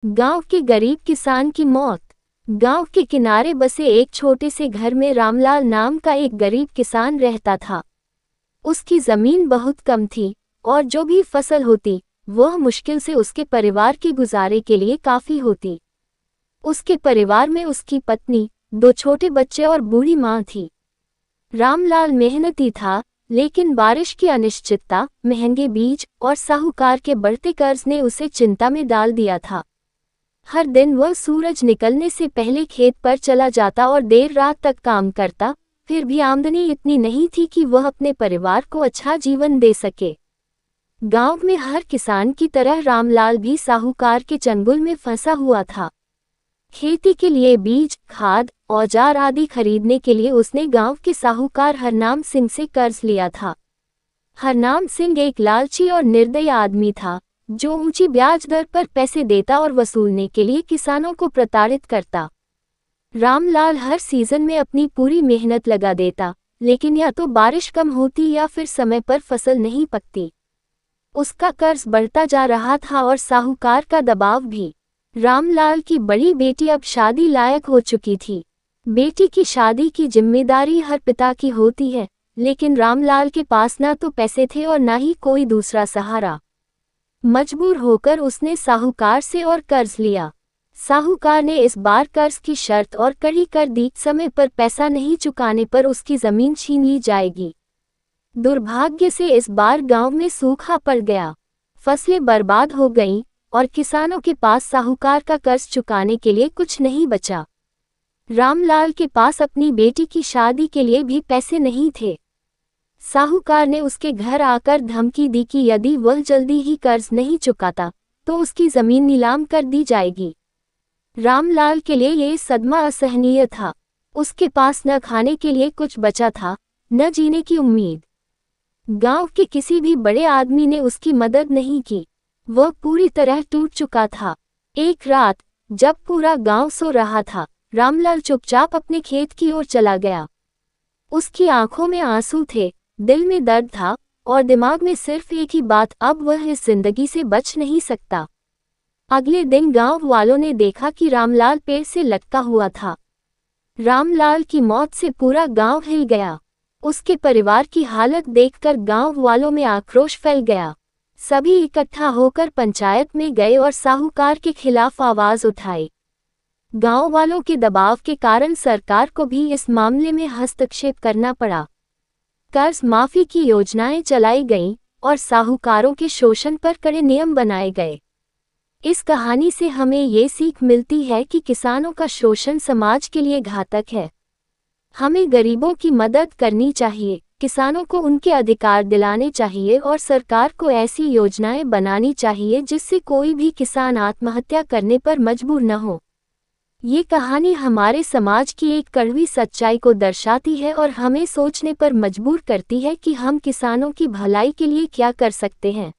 गांव के गरीब किसान की मौत। गांव के किनारे बसे एक छोटे से घर में रामलाल नाम का एक गरीब किसान रहता था। उसकी जमीन बहुत कम थी और जो भी फसल होती वह मुश्किल से उसके परिवार के गुजारे के लिए काफी होती। उसके परिवार में उसकी पत्नी, 2 छोटे बच्चे और बूढ़ी माँ थी। रामलाल मेहनती था, लेकिन बारिश की अनिश्चितता, महंगे बीज और साहूकार के बढ़ते कर्ज ने उसे चिंता में डाल दिया था। हर दिन वह सूरज निकलने से पहले खेत पर चला जाता और देर रात तक काम करता, फिर भी आमदनी इतनी नहीं थी कि वह अपने परिवार को अच्छा जीवन दे सके। गांव में हर किसान की तरह रामलाल भी साहूकार के चंगुल में फंसा हुआ था। खेती के लिए बीज, खाद, औजार आदि खरीदने के लिए उसने गांव के साहूकार हरनाम सिंह से कर्ज लिया था। हरनाम सिंह एक लालची और निर्दयी आदमी था, जो ऊंची ब्याज दर पर पैसे देता और वसूलने के लिए किसानों को प्रताड़ित करता। रामलाल हर सीजन में अपनी पूरी मेहनत लगा देता, लेकिन या तो बारिश कम होती या फिर समय पर फसल नहीं पकती। उसका कर्ज बढ़ता जा रहा था और साहूकार का दबाव भी। रामलाल की बड़ी बेटी अब शादी लायक हो चुकी थी। बेटी की शादी की जिम्मेदारी हर पिता की होती है, लेकिन रामलाल के पास ना तो पैसे थे और ना ही कोई दूसरा सहारा। मजबूर होकर उसने साहूकार से और कर्ज लिया। साहूकार ने इस बार कर्ज की शर्त और कड़ी कर दी, समय पर पैसा नहीं चुकाने पर उसकी जमीन छीन ली जाएगी। दुर्भाग्य से इस बार गांव में सूखा पड़ गया, फसलें बर्बाद हो गईं और किसानों के पास साहूकार का कर्ज चुकाने के लिए कुछ नहीं बचा। रामलाल के पास अपनी बेटी की शादी के लिए भी पैसे नहीं थे। साहूकार ने उसके घर आकर धमकी दी कि यदि वह जल्दी ही कर्ज नहीं चुकाता तो उसकी जमीन नीलाम कर दी जाएगी। रामलाल के लिए यह सदमा असहनीय था। उसके पास न खाने के लिए कुछ बचा था, न जीने की उम्मीद। गांव के किसी भी बड़े आदमी ने उसकी मदद नहीं की। वह पूरी तरह टूट चुका था। एक रात जब पूरा गांव सो रहा था, रामलाल चुपचाप अपने खेत की ओर चला गया। उसकी आंखों में आंसू थे, दिल में दर्द था और दिमाग में सिर्फ एक ही बात, अब वह इस जिंदगी से बच नहीं सकता। अगले दिन गांव वालों ने देखा कि रामलाल पेड़ से लटका हुआ था। रामलाल की मौत से पूरा गांव हिल गया। उसके परिवार की हालत देखकर गांव वालों में आक्रोश फैल गया। सभी इकट्ठा होकर पंचायत में गए और साहूकार के खिलाफ आवाज उठाई। गांव वालों के दबाव के कारण सरकार को भी इस मामले में हस्तक्षेप करना पड़ा। कर्ज माफी की योजनाएं चलाई गईं और साहूकारों के शोषण पर कड़े नियम बनाए गए। इस कहानी से हमें ये सीख मिलती है कि किसानों का शोषण समाज के लिए घातक है। हमें गरीबों की मदद करनी चाहिए, किसानों को उनके अधिकार दिलाने चाहिए और सरकार को ऐसी योजनाएं बनानी चाहिए जिससे कोई भी किसान आत्महत्या करने पर मजबूर न हो। ये कहानी हमारे समाज की एक कड़वी सच्चाई को दर्शाती है और हमें सोचने पर मजबूर करती है कि हम किसानों की भलाई के लिए क्या कर सकते हैं।